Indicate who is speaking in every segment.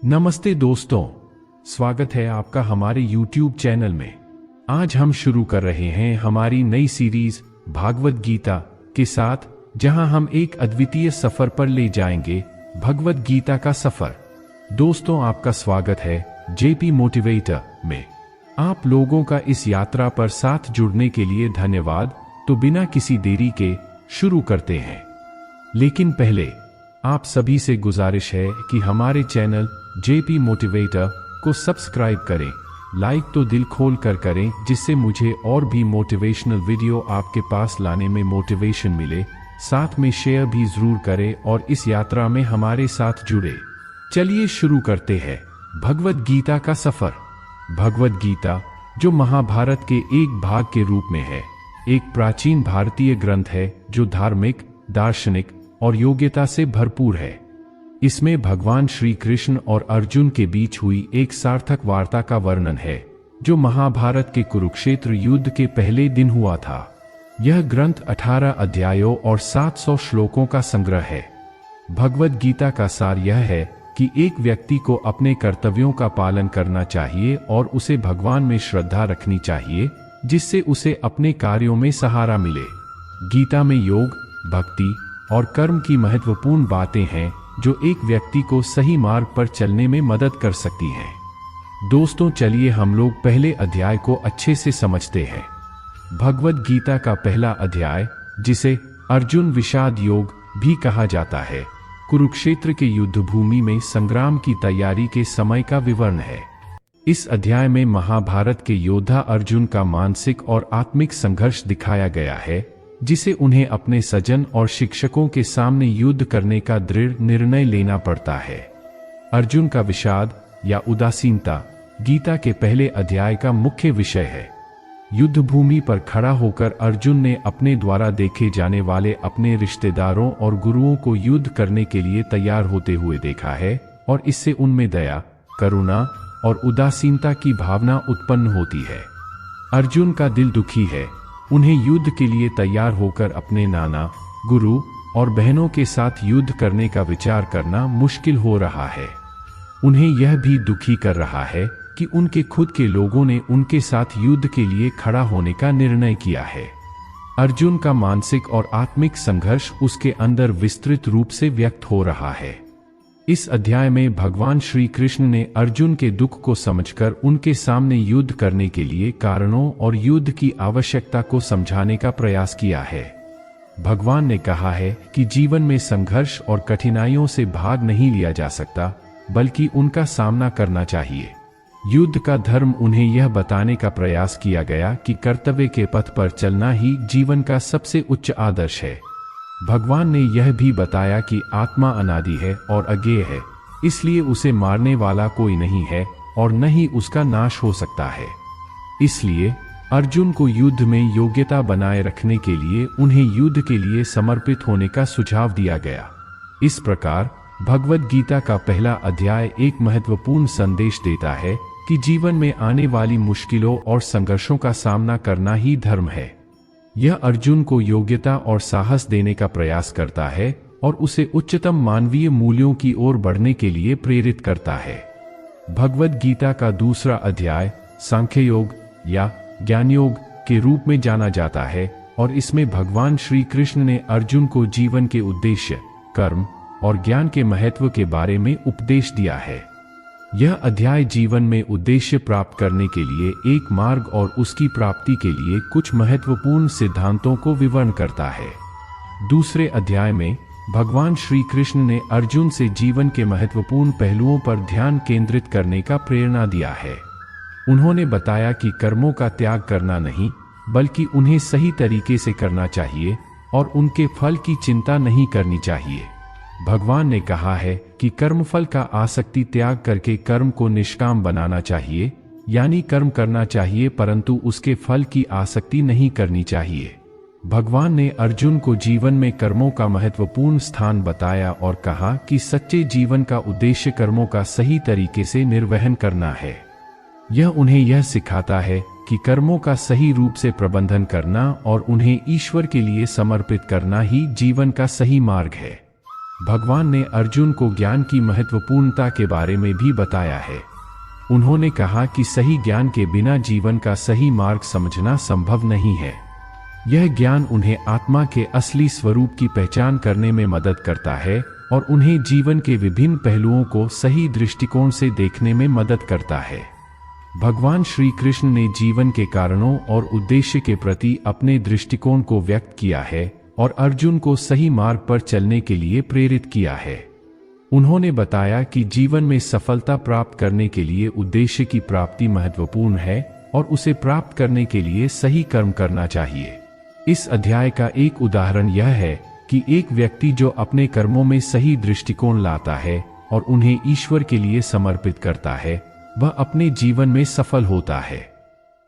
Speaker 1: नमस्ते दोस्तों, स्वागत है आपका हमारे YouTube चैनल में। आज हम शुरू कर रहे हैं हमारी नई सीरीज भागवत गीता के साथ, जहां हम एक अद्वितीय सफर पर ले जाएंगे, भगवत गीता का सफर। दोस्तों, आपका स्वागत है जेपी मोटिवेटर में। आप लोगों का इस यात्रा पर साथ जुड़ने के लिए धन्यवाद। तो बिना किसी देरी के शुरू करते हैं। लेकिन पहले आप सभी से गुजारिश है कि हमारे चैनल जेपी मोटिवेटर को सब्सक्राइब करें, लाइक तो दिल खोल कर करें, जिससे मुझे और भी मोटिवेशनल वीडियो आपके पास लाने में मोटिवेशन मिले। साथ में शेयर भी जरूर करें और इस यात्रा में हमारे साथ जुड़े। चलिए शुरू करते हैं भगवत गीता का सफर। भगवत गीता, जो महाभारत के एक भाग के रूप में है, एक प्राचीन भारतीय ग्रंथ है जो धार्मिक, दार्शनिक और योग्यता से भरपूर है। इसमें भगवान श्री कृष्ण और अर्जुन के बीच हुई एक सार्थक वार्ता का वर्णन है, जो महाभारत के कुरुक्षेत्र युद्ध के पहले दिन हुआ था। यह ग्रंथ 18 अध्यायों और 700 श्लोकों का संग्रह है। भगवत गीता का सार यह है कि एक व्यक्ति को अपने कर्तव्यों का पालन करना चाहिए और उसे भगवान में श्रद्धा रखनी चाहिए, जिससे उसे अपने कार्यों में सहारा मिले। गीता में योग, भक्ति और कर्म की महत्वपूर्ण बातें हैं, जो एक व्यक्ति को सही मार्ग पर चलने में मदद कर सकती हैं। दोस्तों, चलिए हम लोग पहले अध्याय को अच्छे से समझते हैं। भगवत गीता का पहला अध्याय, जिसे अर्जुन विषाद योग भी कहा जाता है, कुरुक्षेत्र के युद्ध भूमि में संग्राम की तैयारी के समय का विवरण है। इस अध्याय में महाभारत के योद्धा अर्जुन का मानसिक और आत्मिक संघर्ष दिखाया गया है, जिसे उन्हें अपने सजन और शिक्षकों के सामने युद्ध करने का दृढ़ निर्णय लेना पड़ता है। अर्जुन का विषाद या उदासीनता गीता के पहले अध्याय का मुख्य विषय है। युद्ध भूमि पर खड़ा होकर अर्जुन ने अपने द्वारा देखे जाने वाले अपने रिश्तेदारों और गुरुओं को युद्ध करने के लिए तैयार होते हुए देखा है, और इससे उनमें दया, करुणा और उदासीनता की भावना उत्पन्न होती है। अर्जुन का दिल दुखी है। उन्हें युद्ध के लिए तैयार होकर अपने नाना, गुरु और बहनों के साथ युद्ध करने का विचार करना मुश्किल हो रहा है। उन्हें यह भी दुखी कर रहा है कि उनके खुद के लोगों ने उनके साथ युद्ध के लिए खड़ा होने का निर्णय किया है। अर्जुन का मानसिक और आत्मिक संघर्ष उसके अंदर विस्तृत रूप से व्यक्त हो रहा है। इस अध्याय में भगवान श्री कृष्ण ने अर्जुन के दुख को समझकर उनके सामने युद्ध करने के लिए कारणों और युद्ध की आवश्यकता को समझाने का प्रयास किया है। भगवान ने कहा है कि जीवन में संघर्ष और कठिनाइयों से भाग नहीं लिया जा सकता, बल्कि उनका सामना करना चाहिए। युद्ध का धर्म उन्हें यह बताने का प्रयास किया गया कि कर्तव्य के पथ पर चलना ही जीवन का सबसे उच्च आदर्श है। भगवान ने यह भी बताया कि आत्मा अनादि है और अज्ञेय है, इसलिए उसे मारने वाला कोई नहीं है और न ही उसका नाश हो सकता है। इसलिए अर्जुन को युद्ध में योग्यता बनाए रखने के लिए उन्हें युद्ध के लिए समर्पित होने का सुझाव दिया गया। इस प्रकार भगवत गीता का पहला अध्याय एक महत्वपूर्ण संदेश देता है कि जीवन में आने वाली मुश्किलों और संघर्षों का सामना करना ही धर्म है। यह अर्जुन को योग्यता और साहस देने का प्रयास करता है और उसे उच्चतम मानवीय मूल्यों की ओर बढ़ने के लिए प्रेरित करता है। भगवत गीता का दूसरा अध्याय सांख्य योग या ज्ञान योग के रूप में जाना जाता है, और इसमें भगवान श्री कृष्ण ने अर्जुन को जीवन के उद्देश्य, कर्म और ज्ञान के महत्व के बारे में उपदेश दिया है। यह अध्याय जीवन में उद्देश्य प्राप्त करने के लिए एक मार्ग और उसकी प्राप्ति के लिए कुछ महत्वपूर्ण सिद्धांतों को विवरण करता है। दूसरे अध्याय में भगवान श्री कृष्ण ने अर्जुन से जीवन के महत्वपूर्ण पहलुओं पर ध्यान केंद्रित करने का प्रेरणा दिया है। उन्होंने बताया कि कर्मों का त्याग करना नहीं, बल्कि उन्हें सही तरीके से करना चाहिए और उनके फल की चिंता नहीं करनी चाहिए। भगवान ने कहा है कि कर्मफल का आसक्ति त्याग करके कर्म को निष्काम बनाना चाहिए, यानी कर्म करना चाहिए परंतु उसके फल की आसक्ति नहीं करनी चाहिए। भगवान ने अर्जुन को जीवन में कर्मों का महत्वपूर्ण स्थान बताया और कहा कि सच्चे जीवन का उद्देश्य कर्मों का सही तरीके से निर्वहन करना है। यह उन्हें यह सिखाता है कि कर्मों का सही रूप से प्रबंधन करना और उन्हें ईश्वर के लिए समर्पित करना ही जीवन का सही मार्ग है। भगवान ने अर्जुन को ज्ञान की महत्वपूर्णता के बारे में भी बताया है। उन्होंने कहा कि सही ज्ञान के बिना जीवन का सही मार्ग समझना संभव नहीं है। यह ज्ञान उन्हें आत्मा के असली स्वरूप की पहचान करने में मदद करता है और उन्हें जीवन के विभिन्न पहलुओं को सही दृष्टिकोण से देखने में मदद करता है। भगवान श्री कृष्ण ने जीवन के कारणों और उद्देश्य के प्रति अपने दृष्टिकोण को व्यक्त किया है और अर्जुन को सही मार्ग पर चलने के लिए प्रेरित किया है। उन्होंने बताया कि जीवन में सफलता प्राप्त करने के लिए उद्देश्य की प्राप्ति महत्वपूर्ण है और उसे प्राप्त करने के लिए सही कर्म करना चाहिए। इस अध्याय का एक उदाहरण यह है कि एक व्यक्ति जो अपने कर्मों में सही दृष्टिकोण लाता है और उन्हें ईश्वर के लिए समर्पित करता है, वह अपने जीवन में सफल होता है।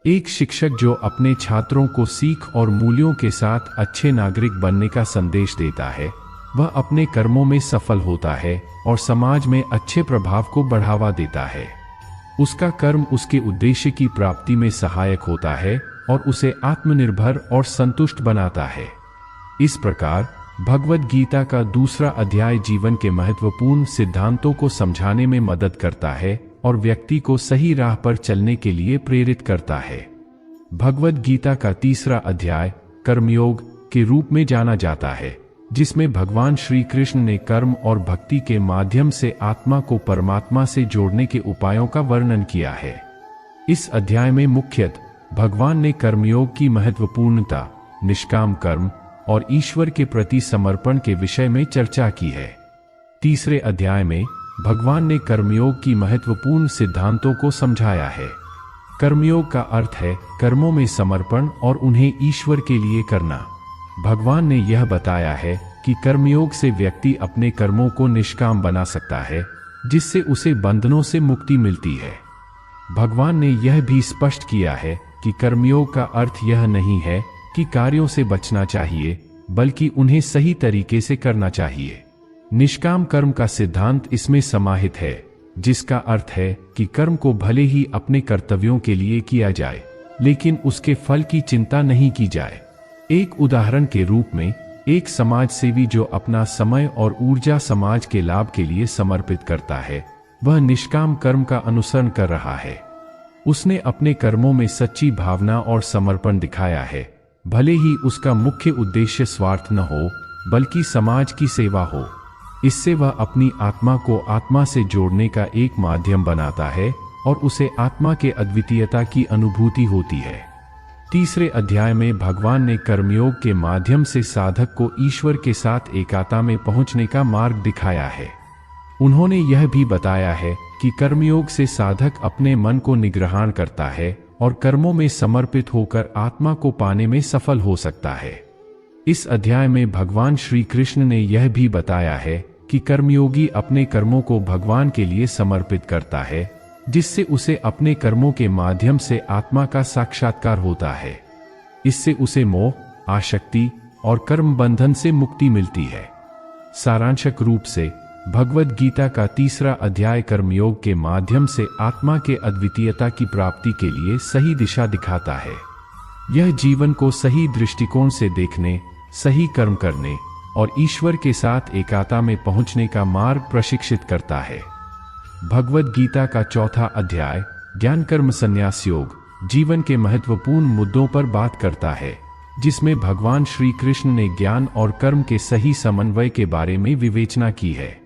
Speaker 1: एक शिक्षक जो अपने छात्रों को सीख और मूल्यों के साथ अच्छे नागरिक बनने का संदेश देता है, वह अपने कर्मों में सफल होता है और समाज में अच्छे प्रभाव को बढ़ावा देता है। उसका कर्म उसके उद्देश्य की प्राप्ति में सहायक होता है और उसे आत्मनिर्भर और संतुष्ट बनाता है। इस प्रकार भगवद गीता का दूसरा अध्याय जीवन के महत्वपूर्ण सिद्धांतों को समझाने में मदद करता है और व्यक्ति को सही राह पर चलने के लिए प्रेरित करता है। भगवद गीता का तीसरा अध्याय कर्मयोग के रूप में जाना जाता है, जिसमें भगवान श्री कृष्ण ने कर्म और भक्ति के माध्यम से आत्मा को परमात्मा से जोड़ने के उपायों का वर्णन किया है। इस अध्याय में मुख्यतः भगवान ने कर्मयोग की महत्वपूर्णता, निष्काम कर्म और ईश्वर के प्रति समर्पण के विषय में चर्चा की है। तीसरे अध्याय में भगवान ने कर्मयोग की महत्वपूर्ण सिद्धांतों को समझाया है। कर्मयोग का अर्थ है कर्मों में समर्पण और उन्हें ईश्वर के लिए करना। भगवान ने यह बताया है कि कर्मयोग से व्यक्ति अपने कर्मों को निष्काम बना सकता है, जिससे उसे बंधनों से मुक्ति मिलती है। भगवान ने यह भी स्पष्ट किया है कि कर्मयोग का अर्थ यह नहीं है कि कार्यों से बचना चाहिए, बल्कि उन्हें सही तरीके से करना चाहिए। निष्काम कर्म का सिद्धांत इसमें समाहित है, जिसका अर्थ है कि कर्म को भले ही अपने कर्तव्यों के लिए किया जाए, लेकिन उसके फल की चिंता नहीं की जाए। एक उदाहरण के रूप में एक समाज सेवी जो अपना समय और ऊर्जा समाज के लाभ के लिए समर्पित करता है, वह निष्काम कर्म का अनुसरण कर रहा है। उसने अपने कर्मों में सच्ची भावना और समर्पण दिखाया है, भले ही उसका मुख्य उद्देश्य स्वार्थ न हो, बल्कि समाज की सेवा हो। इससे वह अपनी आत्मा को आत्मा से जोड़ने का एक माध्यम बनाता है और उसे आत्मा के अद्वितीयता की अनुभूति होती है। तीसरे अध्याय में भगवान ने कर्मयोग के माध्यम से साधक को ईश्वर के साथ एकात्मता में पहुंचने का मार्ग दिखाया है। उन्होंने यह भी बताया है कि कर्मयोग से साधक अपने मन को निग्रहण करता है और कर्मों में समर्पित होकर आत्मा को पाने में सफल हो सकता है। इस अध्याय में भगवान श्री कृष्ण ने यह भी बताया है कि कर्मयोगी अपने कर्मों को भगवान के लिए समर्पित करता है, जिससे उसे अपने कर्मों के माध्यम से आत्मा का साक्षात्कार होता है। इससे उसे मोह, आसक्ति और कर्म बंधन से मुक्ति मिलती है। सारांशक रूप से भगवद गीता का तीसरा अध्याय कर्मयोग के माध्यम से आत्मा के अद्वितीयता की प्राप्ति के लिए सही दिशा दिखाता है। यह जीवन को सही दृष्टिकोण से देखने, सही कर्म करने और ईश्वर के साथ एकात्मता में पहुंचने का मार्ग प्रशिक्षित करता है। भगवद गीता का चौथा अध्याय ज्ञान कर्म संन्यास योग जीवन के महत्वपूर्ण मुद्दों पर बात करता है, जिसमें भगवान श्री कृष्ण ने ज्ञान और कर्म के सही समन्वय के बारे में विवेचना की है।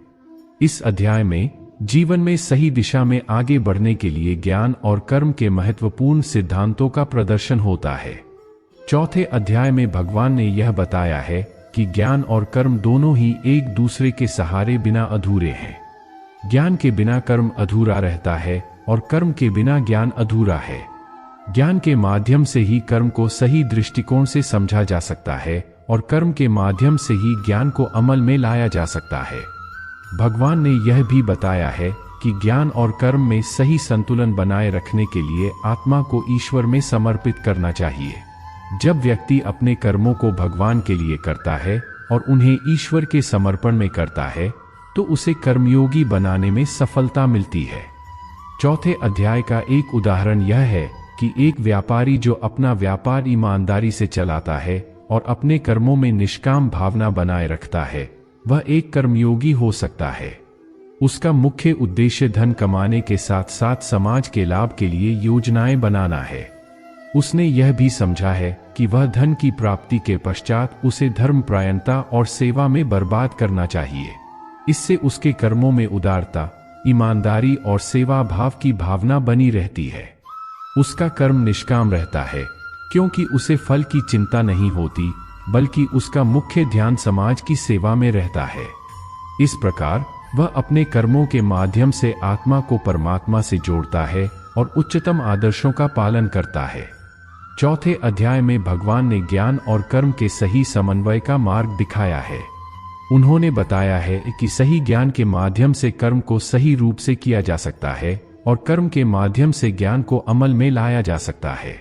Speaker 1: इस अध्याय में जीवन में सही दिशा में आगे बढ़ने के लिए ज्ञान और कर्म के महत्वपूर्ण सिद्धांतों का प्रदर्शन होता है। चौथे अध्याय में भगवान ने यह बताया है कि ज्ञान और कर्म दोनों ही एक दूसरे के सहारे बिना अधूरे हैं। ज्ञान के बिना कर्म अधूरा रहता है और कर्म के बिना ज्ञान अधूरा है। ज्ञान के माध्यम से ही कर्म को सही दृष्टिकोण से समझा जा सकता है और कर्म के माध्यम से ही ज्ञान को अमल में लाया जा सकता है। भगवान ने यह भी बताया है कि ज्ञान और कर्म में सही संतुलन बनाए रखने के लिए आत्मा को ईश्वर में समर्पित करना चाहिए। जब व्यक्ति अपने कर्मों को भगवान के लिए करता है और उन्हें ईश्वर के समर्पण में करता है, तो उसे कर्मयोगी बनाने में सफलता मिलती है। चौथे अध्याय का एक उदाहरण यह है कि एक व्यापारी जो अपना व्यापार ईमानदारी से चलाता है और अपने कर्मों में निष्काम भावना बनाए रखता है, वह एक कर्मयोगी हो सकता है। उसका मुख्य उद्देश्य धन कमाने के साथ साथ समाज के लाभ के लिए योजनाएं बनाना है। उसने यह भी समझा है कि वह धन की प्राप्ति के पश्चात उसे धर्मपरायणता और सेवा में बर्बाद करना चाहिए। इससे उसके कर्मों में उदारता, ईमानदारी और सेवा भाव की भावना बनी रहती है। उसका कर्म निष्काम रहता है क्योंकि उसे फल की चिंता नहीं होती, बल्कि उसका मुख्य ध्यान समाज की सेवा में रहता है। इस प्रकार वह अपने कर्मों के माध्यम से आत्मा को परमात्मा से जोड़ता है और उच्चतम आदर्शों का पालन करता है। चौथे अध्याय में भगवान ने ज्ञान और कर्म के सही समन्वय का मार्ग दिखाया है। उन्होंने बताया है कि सही ज्ञान के माध्यम से कर्म को सही रूप से किया जा सकता है और कर्म के माध्यम से ज्ञान को अमल में लाया जा सकता है।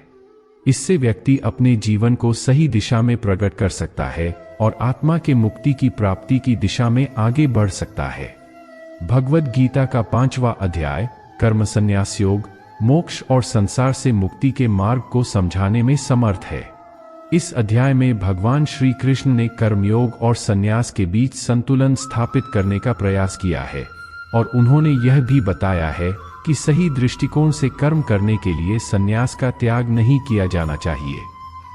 Speaker 1: इससे व्यक्ति अपने जीवन को सही दिशा में प्रकट कर सकता है और आत्मा के मुक्ति की प्राप्ति की दिशा में आगे बढ़ सकता है। भगवद गीता का 5वां अध्याय कर्म संन्यास योग, मोक्ष और संसार से मुक्ति के मार्ग को समझाने में समर्थ है। इस अध्याय में भगवान श्री कृष्ण ने कर्मयोग और संन्यास के बीच संतुलन स्थापित करने का प्रयास किया है और उन्होंने यह भी बताया है कि सही दृष्टिकोण से कर्म करने के लिए संन्यास का त्याग नहीं किया जाना चाहिए।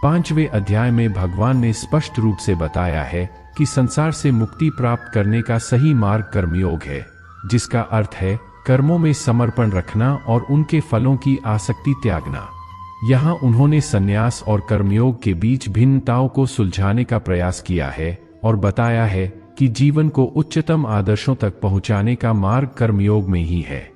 Speaker 1: 5वें अध्याय में भगवान ने स्पष्ट रूप से बताया है कि संसार से मुक्ति प्राप्त करने का सही मार्ग कर्मयोग है, जिसका अर्थ है कर्मों में समर्पण रखना और उनके फलों की आसक्ति त्यागना। यहाँ उन्होंने संन्यास और कर्मयोग के बीच भिन्नताओं को सुलझाने का प्रयास किया है और बताया है कि जीवन को उच्चतम आदर्शों तक पहुँचाने का मार्ग कर्मयोग में ही है।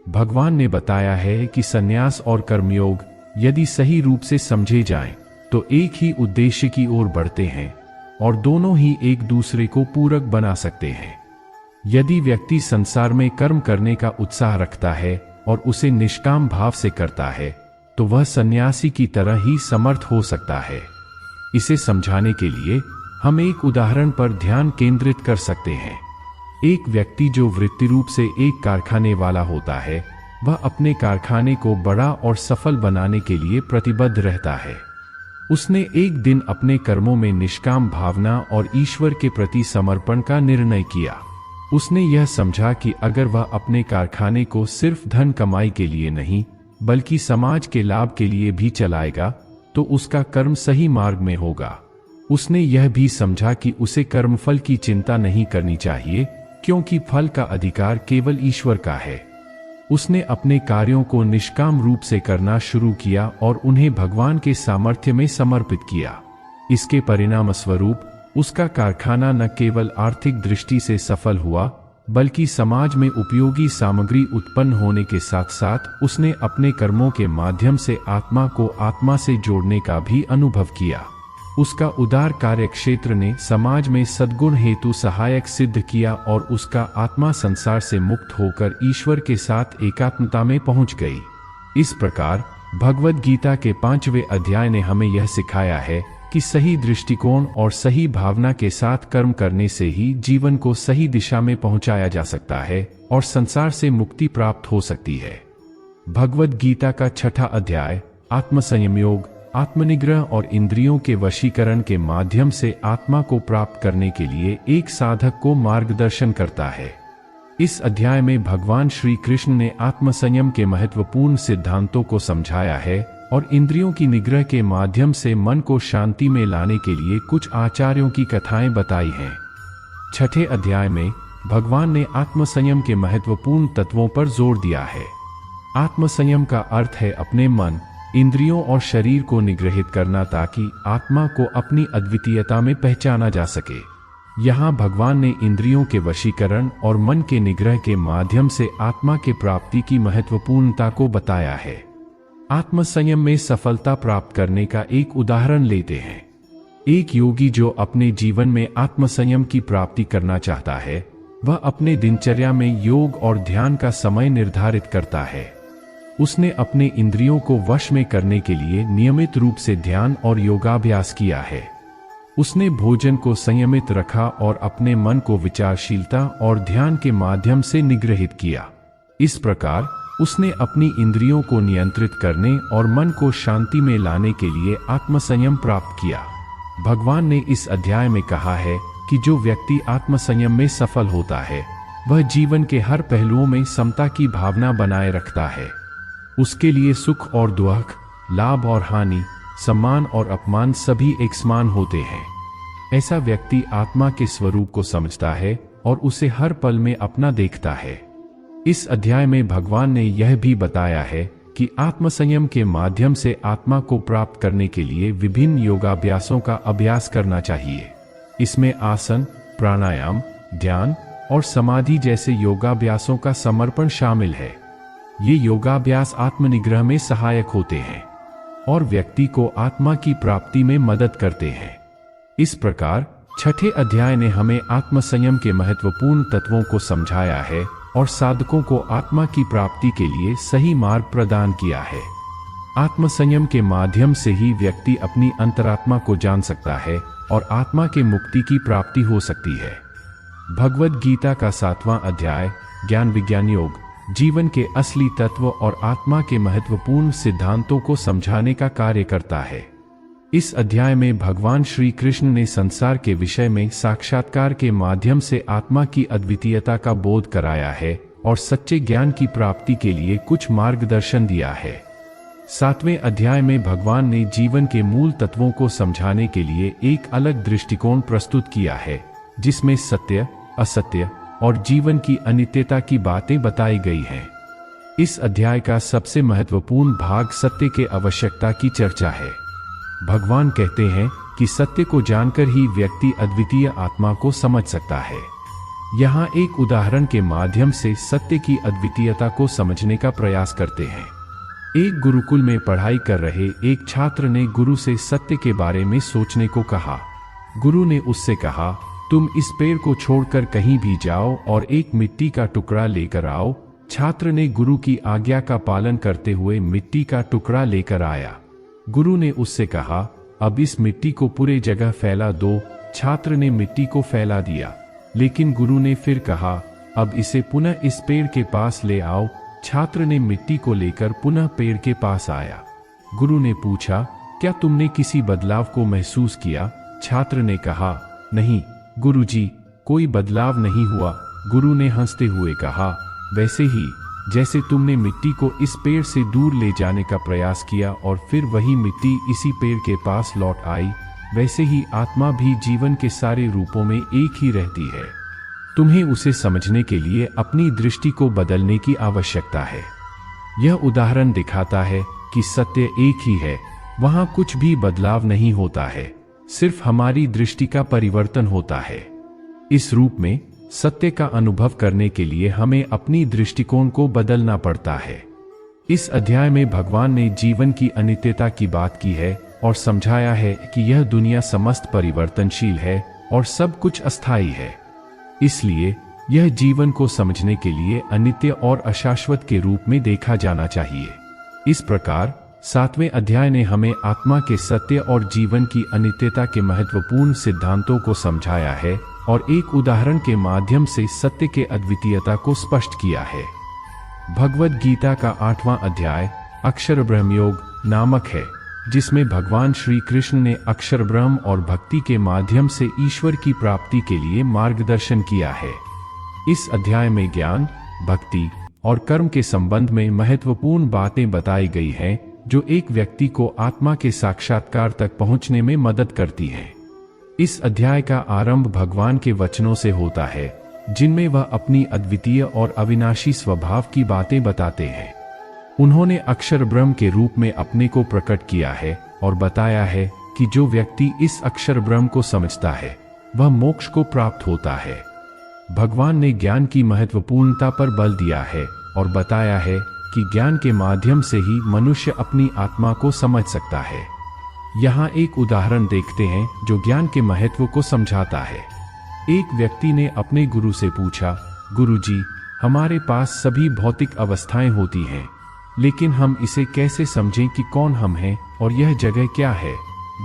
Speaker 1: भगवान ने बताया है कि संन्यास और कर्मयोग यदि सही रूप से समझे जाएं, तो एक ही उद्देश्य की ओर बढ़ते हैं और दोनों ही एक दूसरे को पूरक बना सकते हैं। यदि व्यक्ति संसार में कर्म करने का उत्साह रखता है और उसे निष्काम भाव से करता है, तो वह सन्यासी की तरह ही समर्थ हो सकता है। इसे समझाने के लिए हम एक उदाहरण पर ध्यान केंद्रित कर सकते हैं। एक व्यक्ति जो वृत्ति रूप से एक कारखाने वाला होता है, वह अपने कारखाने को बड़ा और सफल बनाने के लिए प्रतिबद्ध रहता है। उसने एक दिन अपने कर्मों में निष्काम भावना और ईश्वर के प्रति समर्पण का निर्णय किया। उसने यह समझा कि अगर वह अपने कारखाने को सिर्फ धन कमाई के लिए नहीं, बल्कि समाज के लाभ के लिए भी चलाएगा, तो उसका कर्म सही मार्ग में होगा। उसने यह भी समझा कि उसे कर्मफल की चिंता नहीं करनी चाहिए, क्योंकि फल का अधिकार केवल ईश्वर का है। उसने अपने कार्यों को निष्काम रूप से करना शुरू किया और उन्हें भगवान के सामर्थ्य में समर्पित किया। इसके परिणाम स्वरूप उसका कारखाना न केवल आर्थिक दृष्टि से सफल हुआ, बल्कि समाज में उपयोगी सामग्री उत्पन्न होने के साथ साथ उसने अपने कर्मों के माध्यम से आत्मा को आत्मा से जोड़ने का भी अनुभव किया। उसका उदार कार्य क्षेत्र ने समाज में सद्गुण हेतु सहायक सिद्ध किया और उसका आत्मा संसार से मुक्त होकर ईश्वर के साथ एकात्मता में पहुंच गई। इस प्रकार भगवद गीता के 5वें अध्याय ने हमें यह सिखाया है कि सही दृष्टिकोण और सही भावना के साथ कर्म करने से ही जीवन को सही दिशा में पहुंचाया जा सकता है और संसार से मुक्ति प्राप्त हो सकती है। भगवद गीता का 6वां अध्याय आत्मसंयम योग, आत्मनिग्रह और इंद्रियों के वशीकरण के माध्यम से आत्मा को प्राप्त करने के लिए एक साधक को मार्गदर्शन करता है। इस अध्याय में भगवान श्री कृष्ण ने आत्मसंयम के महत्वपूर्ण सिद्धांतों को समझाया है और इंद्रियों की निग्रह के माध्यम से मन को शांति में लाने के लिए कुछ आचार्यों की कथाएं बताई हैं। 6ठे अध्याय में भगवान ने आत्मसंयम के महत्वपूर्ण तत्वों पर जोर दिया है। आत्मसंयम का अर्थ है अपने मन, इंद्रियों और शरीर को निग्रहित करना ताकि आत्मा को अपनी अद्वितीयता में पहचाना जा सके। यहाँ भगवान ने इंद्रियों के वशीकरण और मन के निग्रह के माध्यम से आत्मा के प्राप्ति की महत्वपूर्णता को बताया है। आत्मसंयम में सफलता प्राप्त करने का एक उदाहरण लेते हैं। एक योगी जो अपने जीवन में आत्मसंयम की प्राप्ति करना चाहता है, वह अपने दिनचर्या में योग और ध्यान का समय निर्धारित करता है। उसने अपने इंद्रियों को वश में करने के लिए नियमित रूप से ध्यान और योगाभ्यास किया है। उसने भोजन को संयमित रखा और अपने मन को विचारशीलता और ध्यान के माध्यम से निग्रहित किया। इस प्रकार उसने अपनी इंद्रियों को नियंत्रित करने और मन को शांति में लाने के लिए आत्मसंयम प्राप्त किया। भगवान ने इस अध्याय में कहा है कि जो व्यक्ति आत्मसंयम में सफल होता है वह जीवन के हर पहलुओं में समता की भावना बनाए रखता है। उसके लिए सुख और दुख, लाभ और हानि, सम्मान और अपमान सभी एक समान होते हैं। ऐसा व्यक्ति आत्मा के स्वरूप को समझता है और उसे हर पल में अपना देखता है। इस अध्याय में भगवान ने यह भी बताया है कि आत्मसंयम के माध्यम से आत्मा को प्राप्त करने के लिए विभिन्न योगाभ्यासों का अभ्यास करना चाहिए। इसमें आसन, प्राणायाम, ध्यान और समाधि जैसे योगाभ्यासों का समर्पण शामिल है। ये योगाभ्यास आत्मनिग्रह में सहायक होते हैं और व्यक्ति को आत्मा की प्राप्ति में मदद करते हैं। इस प्रकार छठे अध्याय ने हमें आत्मसंयम के महत्वपूर्ण तत्वों को समझाया है और साधकों को आत्मा की प्राप्ति के लिए सही मार्ग प्रदान किया है। आत्मसंयम के माध्यम से ही व्यक्ति अपनी अंतरात्मा को जान सकता है और आत्मा के मुक्ति की प्राप्ति हो सकती है। भगवद गीता का 7वां अध्याय ज्ञान विज्ञान योग जीवन के असली तत्व और आत्मा के महत्वपूर्ण सिद्धांतों को समझाने का कार्य करता है। इस अध्याय में भगवान श्री कृष्ण ने संसार के विषय में साक्षात्कार के माध्यम से आत्मा की अद्वितीयता का बोध कराया है और सच्चे ज्ञान की प्राप्ति के लिए कुछ मार्गदर्शन दिया है। 7वें अध्याय में भगवान ने जीवन के मूल तत्वों को समझाने के लिए एक अलग दृष्टिकोण प्रस्तुत किया है, जिसमें सत्य, असत्य और जीवन की अनित्यता की बातें बताई गई हैं। इस अध्याय का सबसे महत्वपूर्ण भाग सत्य के आवश्यकता की चर्चा है। भगवान कहते हैं कि सत्य को जानकर ही व्यक्ति अद्वितीय आत्मा को समझ सकता है। यहाँ एक उदाहरण के माध्यम से सत्य की अद्वितीयता को समझने का प्रयास करते हैं। एक गुरुकुल में पढ़ाई कर रहे एक छात्र ने गुरु से सत्य के बारे में सोचने को कहा। गुरु ने उससे कहा, तुम इस पेड़ को छोड़कर कहीं भी जाओ और एक मिट्टी का टुकड़ा लेकर आओ। छात्र ने गुरु की आज्ञा का पालन करते हुए मिट्टी का टुकड़ा लेकर आया। गुरु ने उससे कहा, अब इस मिट्टी को पूरे जगह फैला दो। छात्र ने मिट्टी को फैला दिया, लेकिन गुरु ने फिर कहा, अब इसे पुनः इस पेड़ के पास ले आओ। छात्र ने मिट्टी को लेकर पुनः पेड़ के पास आया। गुरु ने पूछा, क्या तुमने किसी बदलाव को महसूस किया? छात्र ने कहा, नहीं गुरुजी, कोई बदलाव नहीं हुआ। गुरु ने हंसते हुए कहा, वैसे ही जैसे तुमने मिट्टी को इस पेड़ से दूर ले जाने का प्रयास किया और फिर वही मिट्टी इसी पेड़ के पास लौट आई, वैसे ही आत्मा भी जीवन के सारे रूपों में एक ही रहती है। तुम्हें उसे समझने के लिए अपनी दृष्टि को बदलने की आवश्यकता है। यह उदाहरण दिखाता है कि सत्य एक ही है, वहां कुछ भी बदलाव नहीं होता है, सिर्फ हमारी दृष्टि का परिवर्तन होता है। इस रूप में सत्य का अनुभव करने के लिए हमें अपनी दृष्टिकोण को बदलना पड़ता है। इस अध्याय में भगवान ने जीवन की अनित्यता की बात की है और समझाया है कि यह दुनिया समस्त परिवर्तनशील है और सब कुछ अस्थायी है। इसलिए यह जीवन को समझने के लिए अनित्य और अशाश्वत के रूप में देखा जाना चाहिए। इस प्रकार 7वें अध्याय ने हमें आत्मा के सत्य और जीवन की अनित्यता के महत्वपूर्ण सिद्धांतों को समझाया है और एक उदाहरण के माध्यम से सत्य के अद्वितीयता को स्पष्ट किया है। भगवद गीता का 8वां अध्याय अक्षर ब्रह्म योग नामक है, जिसमें भगवान श्री कृष्ण ने अक्षर ब्रह्म और भक्ति के माध्यम से ईश्वर की प्राप्ति के लिए मार्गदर्शन किया है। इस अध्याय में ज्ञान, भक्ति और कर्म के संबंध में महत्वपूर्ण बातें बताई गई हैं, जो एक व्यक्ति को आत्मा के साक्षात्कार तक पहुंचने में मदद करती हैं। इस अध्याय का आरंभ भगवान के वचनों से होता है, जिनमें वह अपनी अद्वितीय और अविनाशी स्वभाव की बातें बताते हैं। उन्होंने अक्षर ब्रह्म के रूप में अपने को प्रकट किया है और बताया है कि जो व्यक्ति इस अक्षर ब्रह्म को समझता है वह मोक्ष को प्राप्त होता है। भगवान ने ज्ञान की महत्वपूर्णता पर बल दिया है और बताया है कि ज्ञान के माध्यम से ही मनुष्य अपनी आत्मा को समझ सकता है। यहाँ एक उदाहरण देखते हैं जो ज्ञान के महत्व को समझाता है। एक व्यक्ति ने अपने गुरु से पूछा, गुरुजी, हमारे पास सभी भौतिक अवस्थाएं होती हैं, लेकिन हम इसे कैसे समझें कि कौन हम हैं और यह जगह क्या है?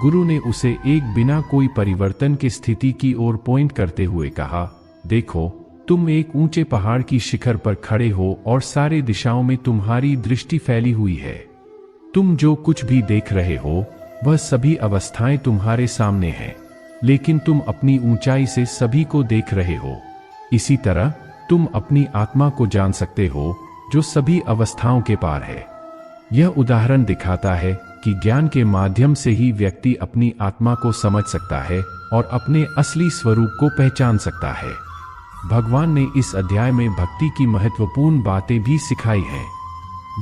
Speaker 1: गुरु ने उसे एक बिना कोई परिवर्तन की स्थिति की ओर पॉइंट करते हुए कहा, देखो, तुम एक ऊंचे पहाड़ की शिखर पर खड़े हो और सारे दिशाओं में तुम्हारी दृष्टि फैली हुई है। तुम जो कुछ भी देख रहे हो वह सभी अवस्थाएं तुम्हारे सामने हैं, लेकिन तुम अपनी ऊंचाई से सभी को देख रहे हो। इसी तरह तुम अपनी आत्मा को जान सकते हो जो सभी अवस्थाओं के पार है। यह उदाहरण दिखाता है कि ज्ञान के माध्यम से ही व्यक्ति अपनी आत्मा को समझ सकता है और अपने असली स्वरूप को पहचान सकता है। भगवान ने इस अध्याय में भक्ति की महत्वपूर्ण बातें भी सिखाई हैं।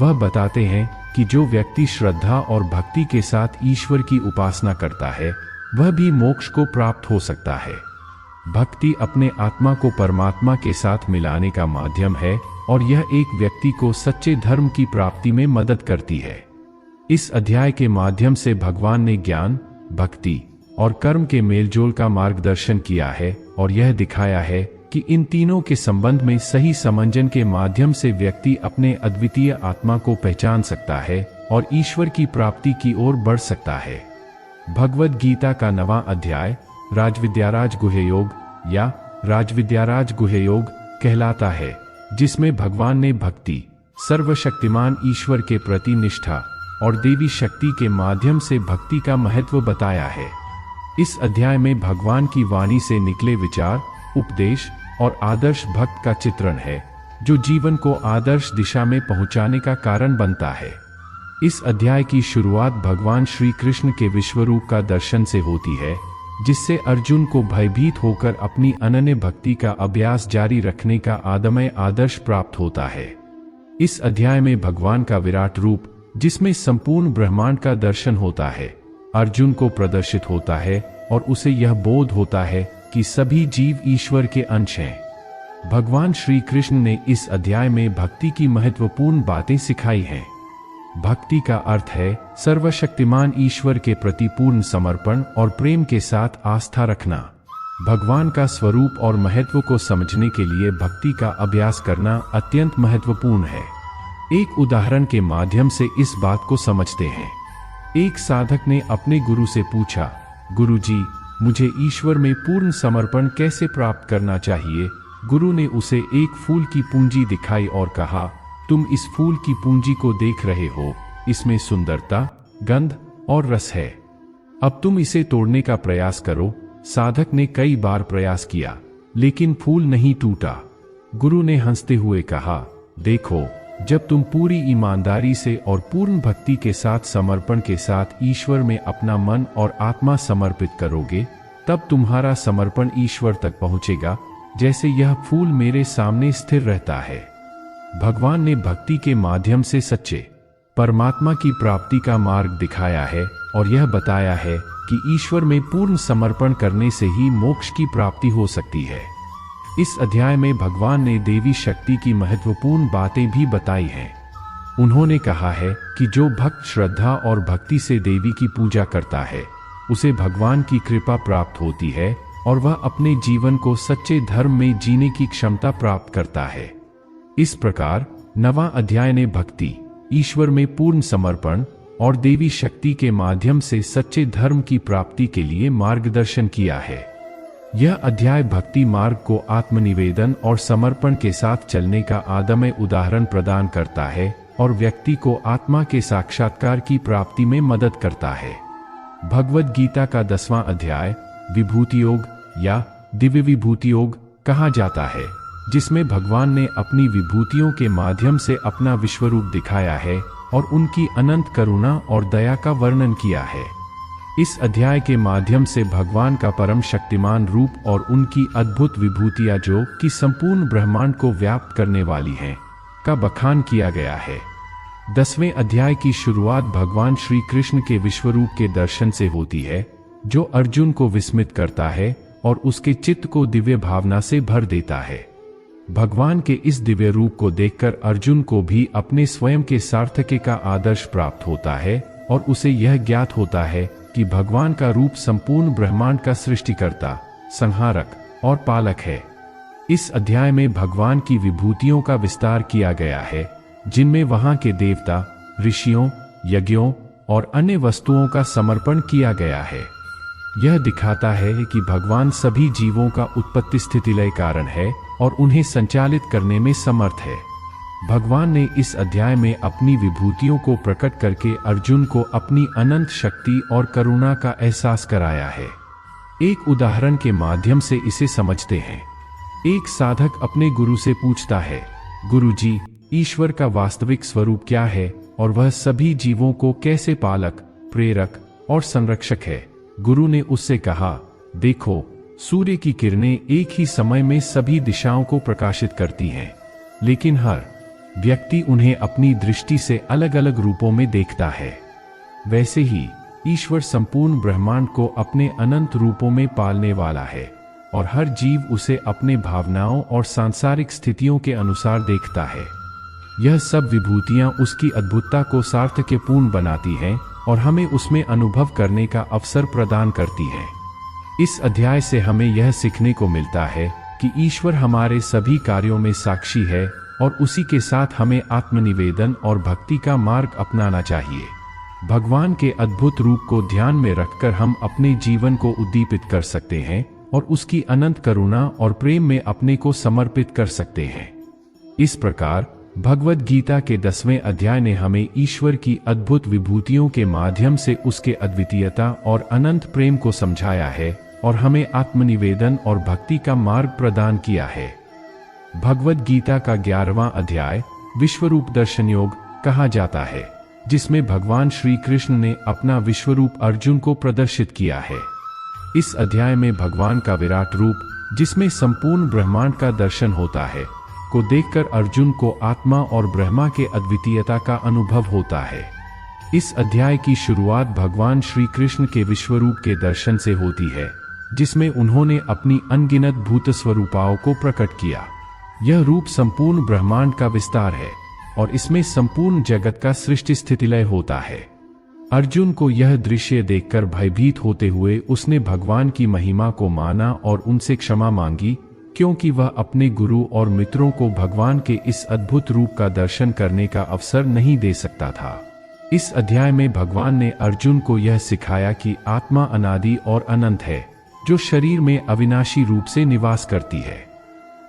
Speaker 1: वह बताते हैं कि जो व्यक्ति श्रद्धा और भक्ति के साथ ईश्वर की उपासना करता है वह भी मोक्ष को प्राप्त हो सकता है। भक्ति अपने आत्मा को परमात्मा के साथ मिलाने का माध्यम है और यह एक व्यक्ति को सच्चे धर्म की प्राप्ति में मदद करती है। इस अध्याय के माध्यम से भगवान ने ज्ञान, भक्ति और कर्म के मेलजोल का मार्गदर्शन किया है और यह दिखाया है कि इन तीनों के संबंध में सही समंजन के माध्यम से व्यक्ति अपने अद्वितीय आत्मा को पहचान सकता है और ईश्वर की प्राप्ति की ओर बढ़ सकता है। भगवद गीता का 9वां अध्याय राजविद्याराज गुह्य योग या राजविद्याराज गुह्य योग कहलाता है, जिसमें भगवान ने भक्ति, सर्वशक्तिमान ईश्वर के प्रति निष्ठा और देवी शक्ति के माध्यम से भक्ति का महत्व बताया है। इस अध्याय में भगवान की वाणी से निकले विचार, उपदेश और आदर्श भक्त का चित्रण है जो जीवन को आदर्श दिशा में पहुंचाने का कारण बनता है। इस अध्याय की शुरुआत भगवान श्री कृष्ण के विश्वरूप का दर्शन से होती है, जिससे अर्जुन को भयभीत होकर अपनी अनन्य भक्ति का अभ्यास जारी रखने का आदमय आदर्श प्राप्त होता है। इस अध्याय में भगवान का विराट रूप, जिसमें संपूर्ण ब्रह्मांड का दर्शन होता है, अर्जुन को प्रदर्शित होता है और उसे यह बोध होता है कि सभी जीव ईश्वर के अंश हैं। भगवान श्री कृष्ण ने इस अध्याय में भक्ति की महत्वपूर्ण बातें सिखाई हैं। भक्ति का अर्थ है सर्वशक्तिमान ईश्वर के प्रति पूर्ण समर्पण और प्रेम के साथ आस्था रखना। भगवान का स्वरूप और महत्व को समझने के लिए भक्ति का अभ्यास करना अत्यंत महत्वपूर्ण है। एक उदाहरण के माध्यम से इस बात को समझते हैं। एक साधक ने अपने गुरु से पूछा, गुरुजी, मुझे ईश्वर में पूर्ण समर्पण कैसे प्राप्त करना चाहिए? गुरु ने उसे एक फूल की पूंजी दिखाई और कहा, तुम इस फूल की पूंजी को देख रहे हो, इसमें सुंदरता, गंध और रस है। अब तुम इसे तोड़ने का प्रयास करो। साधक ने कई बार प्रयास किया, लेकिन फूल नहीं टूटा। गुरु ने हंसते हुए कहा, देखो, जब तुम पूरी ईमानदारी से और पूर्ण भक्ति के साथ समर्पण के साथ ईश्वर में अपना मन और आत्मा समर्पित करोगे, तब तुम्हारा समर्पण ईश्वर तक पहुंचेगा, जैसे यह फूल मेरे सामने स्थिर रहता है। भगवान ने भक्ति के माध्यम से सच्चे परमात्मा की प्राप्ति का मार्ग दिखाया है और यह बताया है कि ईश्वर में पूर्ण समर्पण करने से ही मोक्ष की प्राप्ति हो सकती है। इस अध्याय में भगवान ने देवी शक्ति की महत्वपूर्ण बातें भी बताई हैं। उन्होंने कहा है कि जो भक्त श्रद्धा और भक्ति से देवी की पूजा करता है, उसे भगवान की कृपा प्राप्त होती है और वह अपने जीवन को सच्चे धर्म में जीने की क्षमता प्राप्त करता है। इस प्रकार 9वां अध्याय ने भक्ति, ईश्वर में पूर्ण समर्पण और देवी शक्ति के माध्यम से सच्चे धर्म की प्राप्ति के लिए मार्गदर्शन किया है। यह अध्याय भक्ति मार्ग को आत्मनिवेदन और समर्पण के साथ चलने का आदमय उदाहरण प्रदान करता है और व्यक्ति को आत्मा के साक्षात्कार की प्राप्ति में मदद करता है। भगवद गीता का 10वां अध्याय विभूति योग या दिव्य विभूति योग कहा जाता है, जिसमें भगवान ने अपनी विभूतियों के माध्यम से अपना विश्वरूप दिखाया है और उनकी अनंत करुणा और दया का वर्णन किया है। इस अध्याय के माध्यम से भगवान का परम शक्तिमान रूप और उनकी अद्भुत विभूतियां जो कि संपूर्ण ब्रह्मांड को व्याप्त करने वाली हैं, का बखान किया गया है। 10वें अध्याय की शुरुआत भगवान श्री कृष्ण के विश्वरूप के दर्शन से होती है, जो अर्जुन को विस्मित करता है और उसके चित्त को दिव्य भावना से भर देता है। भगवान के इस दिव्य रूप को देखकर अर्जुन को भी अपने स्वयं के सार्थक्य का आदर्श प्राप्त होता है और उसे यह ज्ञात होता है कि भगवान का रूप संपूर्ण ब्रह्मांड का सृष्टिकर्ता, संहारक और पालक है। इस अध्याय में भगवान की विभूतियों का विस्तार किया गया है, जिनमें वहां के देवता, ऋषियों, यज्ञों और अन्य वस्तुओं का समर्पण किया गया है। यह दिखाता है कि भगवान सभी जीवों का उत्पत्ति स्थिति लय कारण है और उन्हें संचालित करने में समर्थ है। भगवान ने इस अध्याय में अपनी विभूतियों को प्रकट करके अर्जुन को अपनी अनंत शक्ति और करुणा का एहसास कराया है। एक उदाहरण के माध्यम से इसे समझते हैं। एक साधक अपने गुरु से पूछता है, गुरुजी, ईश्वर का वास्तविक स्वरूप क्या है और वह सभी जीवों को कैसे पालक, प्रेरक और संरक्षक है? गुरु ने उससे कहा, देखो, सूर्य की किरणें एक ही समय में सभी दिशाओं को प्रकाशित करती हैं, लेकिन हर व्यक्ति उन्हें अपनी दृष्टि से अलग अलग रूपों में देखता है। वैसे ही ईश्वर संपूर्ण ब्रह्मांड को अपने अनंत रूपों में पालने वाला है और हर जीव उसे अपने भावनाओं और सांसारिक स्थितियों के अनुसार देखता है। यह सब विभूतियां उसकी अद्भुतता को सार्थक्यपूर्ण बनाती हैं और हमें उसमें अनुभव करने का अवसर प्रदान करती हैं। इस अध्याय से हमें यह सीखने को मिलता है कि ईश्वर हमारे सभी कार्यों में साक्षी है और उसी के साथ हमें आत्मनिवेदन और भक्ति का मार्ग अपनाना चाहिए। भगवान के अद्भुत रूप को ध्यान में रखकर हम अपने जीवन को उद्दीपित कर सकते हैं और उसकी अनंत करुणा और प्रेम में अपने को समर्पित कर सकते हैं। इस प्रकार भगवद गीता के 10वें अध्याय ने हमें ईश्वर की अद्भुत विभूतियों के माध्यम से उसके अद्वितीयता और अनंत प्रेम को समझाया है और हमें आत्मनिवेदन और भक्ति का मार्ग प्रदान किया है। भगवद गीता का 11वां अध्याय विश्वरूप दर्शन योग कहा जाता है, जिसमें भगवान श्री कृष्ण ने अपना विश्वरूप अर्जुन को प्रदर्शित किया है। इस अध्याय में भगवान का विराट रूप, जिसमें संपूर्ण ब्रह्मांड का दर्शन होता है, को देखकर अर्जुन को आत्मा और ब्रह्मा के अद्वितीयता का अनुभव होता है। इस अध्याय की शुरुआत भगवान श्री कृष्ण के विश्वरूप के दर्शन से होती है, जिसमें उन्होंने अपनी अनगिनत भूत स्वरूपाओं को प्रकट किया। यह रूप संपूर्ण ब्रह्मांड का विस्तार है और इसमें संपूर्ण जगत का सृष्टि स्थितिलय होता है। अर्जुन को यह दृश्य देखकर भयभीत होते हुए उसने भगवान की महिमा को माना और उनसे क्षमा मांगी, क्योंकि वह अपने गुरु और मित्रों को भगवान के इस अद्भुत रूप का दर्शन करने का अवसर नहीं दे सकता था। इस अध्याय में भगवान ने अर्जुन को यह सिखाया कि आत्मा अनादि और अनंत है, जो शरीर में अविनाशी रूप से निवास करती है।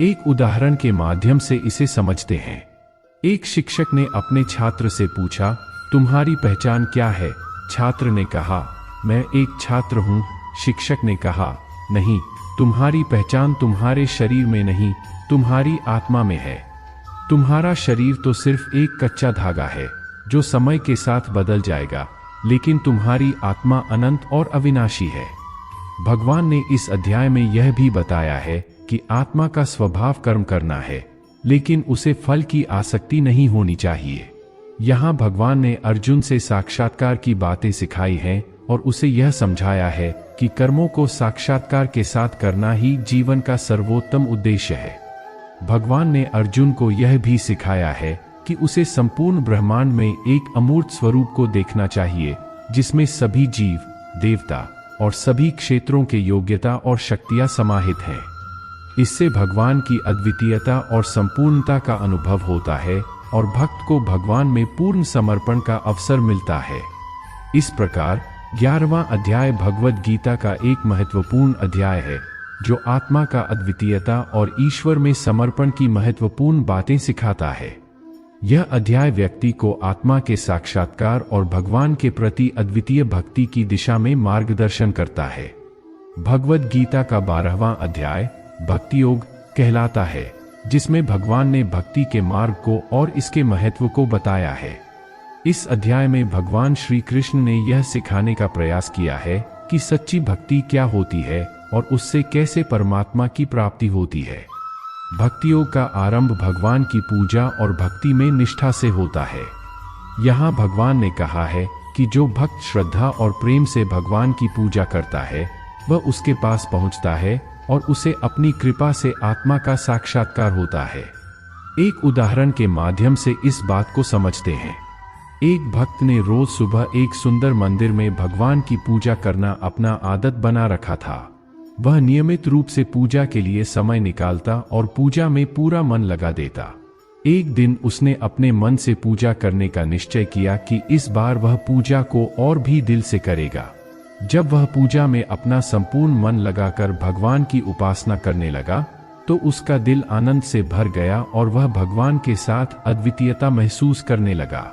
Speaker 1: एक उदाहरण के माध्यम से इसे समझते हैं। एक शिक्षक ने अपने छात्र से पूछा, तुम्हारी पहचान क्या है? छात्र ने कहा, मैं एक छात्र हूँ। शिक्षक ने कहा, नहीं, तुम्हारी पहचान तुम्हारे शरीर में नहीं, तुम्हारी आत्मा में है। तुम्हारा शरीर तो सिर्फ एक कच्चा धागा है जो समय के साथ बदल जाएगा, लेकिन तुम्हारी आत्मा अनंत और अविनाशी है। भगवान ने इस अध्याय में यह भी बताया है कि आत्मा का स्वभाव कर्म करना है, लेकिन उसे फल की आसक्ति नहीं होनी चाहिए। यहाँ भगवान ने अर्जुन से साक्षात्कार की बातें सिखाई हैं और उसे यह समझाया है कि कर्मों को साक्षात्कार के साथ करना ही जीवन का सर्वोत्तम उद्देश्य है। भगवान ने अर्जुन को यह भी सिखाया है कि उसे संपूर्ण ब्रह्मांड में एक अमूर्त स्वरूप को देखना चाहिए, जिसमें सभी जीव, देवता और सभी क्षेत्रों के योग्यता और शक्तियां समाहित हैं। इससे भगवान की अद्वितीयता और संपूर्णता का अनुभव होता है और भक्त को भगवान में पूर्ण समर्पण का अवसर मिलता है। इस प्रकार 11वां अध्याय भगवद गीता का एक महत्वपूर्ण अध्याय है, जो आत्मा का अद्वितीयता और ईश्वर में समर्पण की महत्वपूर्ण बातें सिखाता है। यह अध्याय व्यक्ति को आत्मा के साक्षात्कार और भगवान के प्रति अद्वितीय भक्ति की दिशा में मार्गदर्शन करता है। भगवद गीता का 12वां अध्याय भक्ति योग कहलाता है, जिसमें भगवान ने भक्ति के मार्ग को और इसके महत्व को बताया है। इस अध्याय में भगवान श्री कृष्ण ने यह सिखाने का प्रयास किया है कि सच्ची भक्ति क्या होती है और उससे कैसे परमात्मा की प्राप्ति होती है। भक्ति योग का आरंभ भगवान की पूजा और भक्ति में निष्ठा से होता है। यहाँ भगवान ने कहा है कि जो भक्त श्रद्धा और प्रेम से भगवान की पूजा करता है, वह उसके पास पहुँचता है और उसे अपनी कृपा से आत्मा का साक्षात्कार होता है। एक उदाहरण के माध्यम से इस बात को समझते हैं। एक भक्त ने रोज सुबह एक सुंदर मंदिर में भगवान की पूजा करना अपना आदत बना रखा था। वह नियमित रूप से पूजा के लिए समय निकालता और पूजा में पूरा मन लगा देता। एक दिन उसने अपने मन से पूजा करने का निश्चय किया कि इस बार वह पूजा को और भी दिल से करेगा। जब वह पूजा में अपना संपूर्ण मन लगाकर भगवान की उपासना करने लगा, तो उसका दिल आनंद से भर गया और वह भगवान के साथ अद्वितीयता महसूस करने लगा।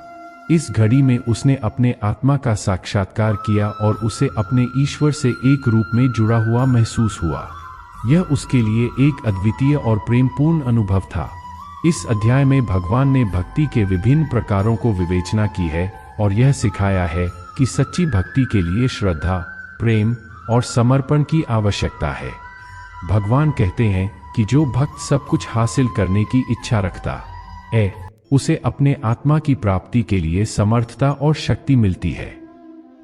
Speaker 1: इस घड़ी में उसने अपने आत्मा का साक्षात्कार किया और उसे अपने ईश्वर से एक रूप में जुड़ा हुआ महसूस हुआ। यह उसके लिए एक अद्वितीय और प्रेमपूर्ण अनुभव था। इस अध्याय में भगवान ने भक्ति के विभिन्न प्रकारों को विवेचना की है और यह सिखाया है कि सच्ची भक्ति के लिए श्रद्धा, प्रेम और समर्पण की आवश्यकता है। भगवान कहते हैं कि जो भक्त सब कुछ हासिल करने की इच्छा रखता है, उसे अपने आत्मा की प्राप्ति के लिए समर्थता और शक्ति मिलती है।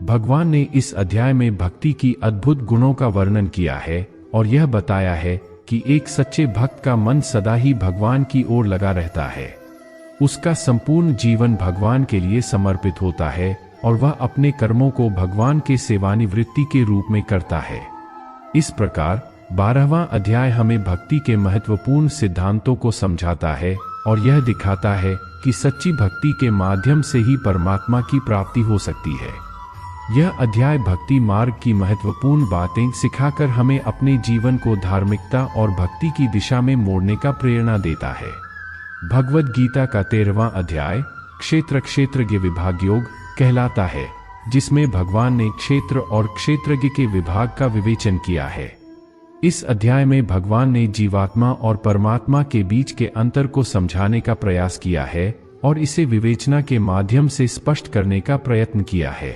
Speaker 1: भगवान ने इस अध्याय में भक्ति की अद्भुत गुणों का वर्णन किया है और यह बताया है कि एक सच्चे भक्त का मन सदा ही भगवान की ओर लगा रहता है। उसका संपूर्ण जीवन भगवान के लिए समर्पित होता है और वह अपने कर्मों को भगवान के सेवानिवृत्ति के रूप में करता है। इस प्रकार 12वां अध्याय हमें भक्ति के महत्वपूर्ण सिद्धांतों को समझाता है और यह दिखाता है कि सच्ची भक्ति के माध्यम से ही परमात्मा की प्राप्ति हो सकती है। यह अध्याय भक्ति मार्ग की महत्वपूर्ण बातें सिखाकर हमें अपने जीवन को धार्मिकता और भक्ति की दिशा में मोड़ने का प्रेरणा देता है। भगवद गीता का 13वां अध्याय क्षेत्र क्षेत्रज्ञ विभाग योग कहलाता है, जिसमें भगवान ने क्षेत्र और क्षेत्रज्ञ के विभाग का विवेचन किया है। इस अध्याय में भगवान ने जीवात्मा और परमात्मा के बीच के अंतर को समझाने का प्रयास किया है और इसे विवेचना के माध्यम से स्पष्ट करने का प्रयत्न किया है।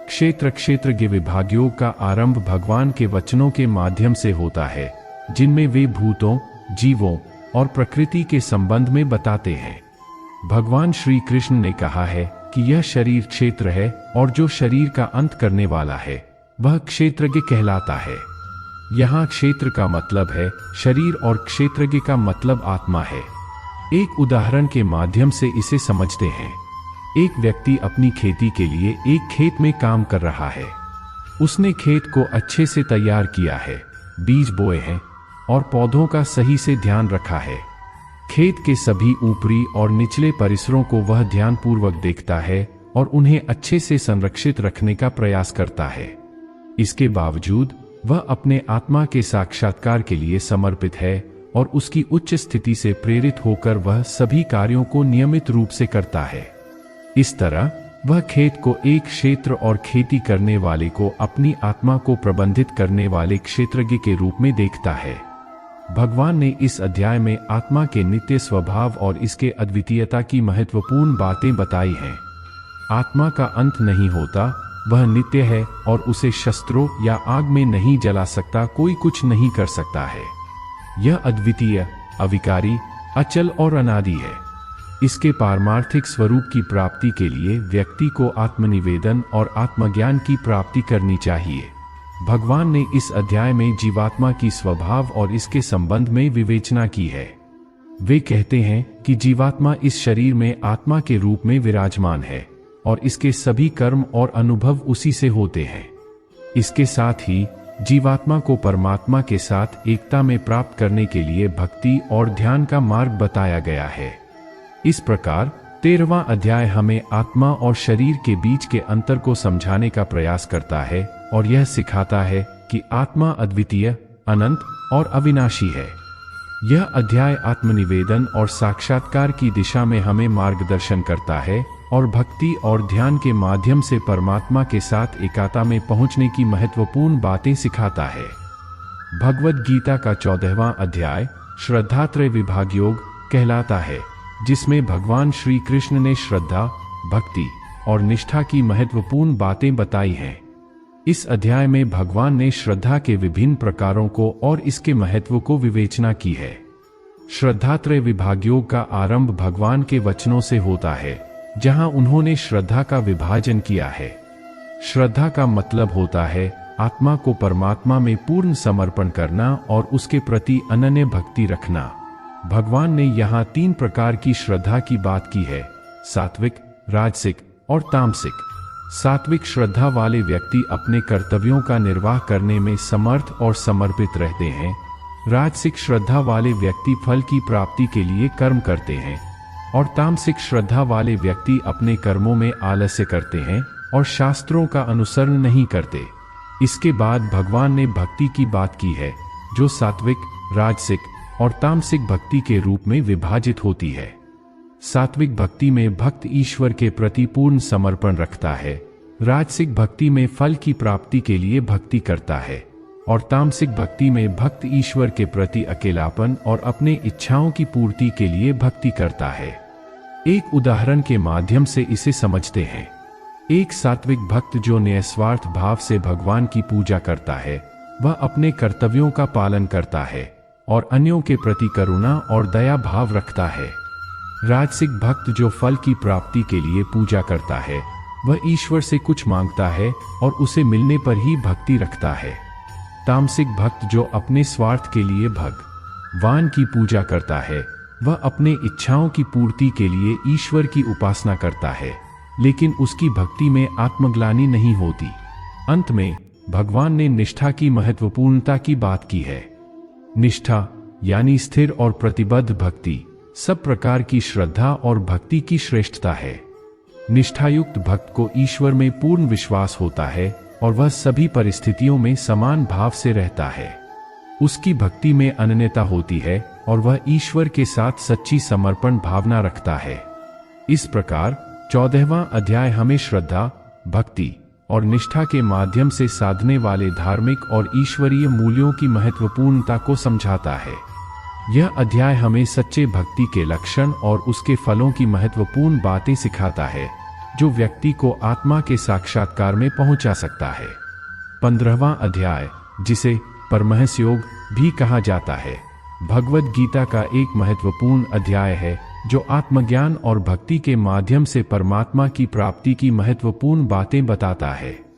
Speaker 1: क्षेत्र क्षेत्रज्ञ विभाग योग का आरंभ भगवान के वचनों के माध्यम से होता है, जिनमें वे भूतों, जीवों और प्रकृति के संबंध में बताते हैं। भगवान श्री कृष्ण ने कहा है कि यह शरीर क्षेत्र है और जो शरीर का अंत करने वाला है वह क्षेत्रज्ञ कहलाता है। यहाँ क्षेत्र का मतलब है शरीर और क्षेत्रज्ञ का मतलब आत्मा है। एक उदाहरण के माध्यम से इसे समझते हैं। एक व्यक्ति अपनी खेती के लिए एक खेत में काम कर रहा है। उसने खेत को अच्छे से तैयार किया है, बीज बोए हैं और पौधों का सही से ध्यान रखा है। खेत के सभी ऊपरी और निचले परिसरों को वह ध्यानपूर्वक देखता है और उन्हें अच्छे से संरक्षित रखने का प्रयास करता है। इसके बावजूद वह अपने आत्मा के साक्षात्कार के लिए समर्पित है और उसकी उच्च स्थिति से प्रेरित होकर वह सभी कार्यों को नियमित रूप से करता है। इस तरह वह खेत को एक क्षेत्र और खेती करने वाले को अपनी आत्मा को प्रबंधित करने वाले क्षेत्रज्ञ के रूप में देखता है। भगवान ने इस अध्याय में आत्मा के नित्य स्वभाव और इसके अद्वितीयता की महत्वपूर्ण बातें बताई हैं। आत्मा का अंत नहीं होता, वह नित्य है और उसे शस्त्रों या आग में नहीं जला सकता कोई कुछ नहीं कर सकता है। यह अद्वितीय, अविकारी, अचल और अनादि है। इसके पारमार्थिक स्वरूप की प्राप्ति के लिए व्यक्ति को आत्मनिवेदन और आत्मज्ञान की प्राप्ति करनी चाहिए। भगवान ने इस अध्याय में जीवात्मा की स्वभाव और इसके संबंध में विवेचना की है। वे कहते हैं कि जीवात्मा इस शरीर में आत्मा के रूप में विराजमान है और इसके सभी कर्म और अनुभव उसी से होते हैं। इसके साथ ही जीवात्मा को परमात्मा के साथ एकता में प्राप्त करने के लिए भक्ति और ध्यान का मार्ग बताया गया है। इस प्रकार 13वां अध्याय हमें आत्मा और शरीर के बीच के अंतर को समझाने का प्रयास करता है और यह सिखाता है कि आत्मा अद्वितीय, अनंत और अविनाशी है। यह अध्याय आत्मनिवेदन और साक्षात्कार की दिशा में हमें मार्गदर्शन करता है और भक्ति और ध्यान के माध्यम से परमात्मा के साथ एकात्मता में पहुंचने की महत्वपूर्ण बातें सिखाता है। भगवद गीता का 14वां अध्याय श्रद्धात्रय विभाग योग कहलाता है, जिसमें भगवान श्री कृष्ण ने श्रद्धा, भक्ति और निष्ठा की महत्वपूर्ण बातें बताई हैं। इस अध्याय में भगवान ने श्रद्धा के विभिन्न प्रकारों को और इसके महत्व को विवेचना की है। श्रद्धात्रय विभाग योग का आरंभ भगवान के वचनों से होता है, जहां उन्होंने श्रद्धा का विभाजन किया है। श्रद्धा का मतलब होता है आत्मा को परमात्मा में पूर्ण समर्पण करना और उसके प्रति अनन्य भक्ति रखना। भगवान ने यहाँ 3 प्रकार की श्रद्धा की बात की है: सात्विक, राजसिक और तामसिक। सात्विक श्रद्धा वाले व्यक्ति अपने कर्तव्यों का निर्वाह करने में समर्थ और समर्पित रहते हैं। राजसिक श्रद्धा वाले व्यक्ति फल की प्राप्ति के लिए कर्म करते हैं और तामसिक श्रद्धा वाले व्यक्ति अपने कर्मों में आलस्य करते हैं और शास्त्रों का अनुसरण नहीं करते। इसके बाद भगवान ने भक्ति की बात की है, जो सात्विक, राजसिक और तामसिक भक्ति के रूप में विभाजित होती है। सात्विक भक्ति में भक्त ईश्वर के प्रति पूर्ण समर्पण रखता है। राजसिक भक्ति में फल की प्राप्ति के लिए भक्ति करता है और तामसिक भक्ति में भक्त ईश्वर के प्रति अकेलापन और अपने इच्छाओं की पूर्ति के लिए भक्ति करता है। एक उदाहरण के माध्यम से इसे समझते हैं। एक सात्विक भक्त जो निस्वार्थ भाव से भगवान की पूजा करता है, वह अपने कर्तव्यों का पालन करता है और अन्यों के प्रति करुणा और दया भाव रखता है। राजसिक भक्त जो फल की प्राप्ति के लिए पूजा करता है, वह ईश्वर से कुछ मांगता है और उसे मिलने पर ही भक्ति रखता है। तामसिक भक्त जो अपने स्वार्थ के लिए भगवान की पूजा करता है, वह अपने इच्छाओं की पूर्ति के लिए ईश्वर की उपासना करता है, लेकिन उसकी भक्ति में आत्मग्लानि नहीं होती। अंत में भगवान ने निष्ठा की महत्वपूर्णता की बात की है। निष्ठा यानी स्थिर और प्रतिबद्ध भक्ति सब प्रकार की श्रद्धा और भक्ति की श्रेष्ठता है। निष्ठायुक्त भक्त को ईश्वर में पूर्ण विश्वास होता है और वह सभी परिस्थितियों में समान भाव से रहता है। उसकी भक्ति में अनन्यता होती है और वह ईश्वर के साथ सच्ची समर्पण भावना रखता है। इस प्रकार 14वां अध्याय हमें श्रद्धा, भक्ति और निष्ठा के माध्यम से साधने वाले धार्मिक और ईश्वरीय मूल्यों की महत्वपूर्णता को समझाता है। यह अध्याय हमें सच्चे भक्ति के लक्षण और उसके फलों की महत्वपूर्ण बातें सिखाता है, जो व्यक्ति को आत्मा के साक्षात्कार में पहुंचा सकता है। 15वां अध्याय, जिसे परमहंस योग भी कहा जाता है, भगवद गीता का एक महत्वपूर्ण अध्याय है, जो आत्मज्ञान और भक्ति के माध्यम से परमात्मा की प्राप्ति की महत्वपूर्ण बातें बताता है।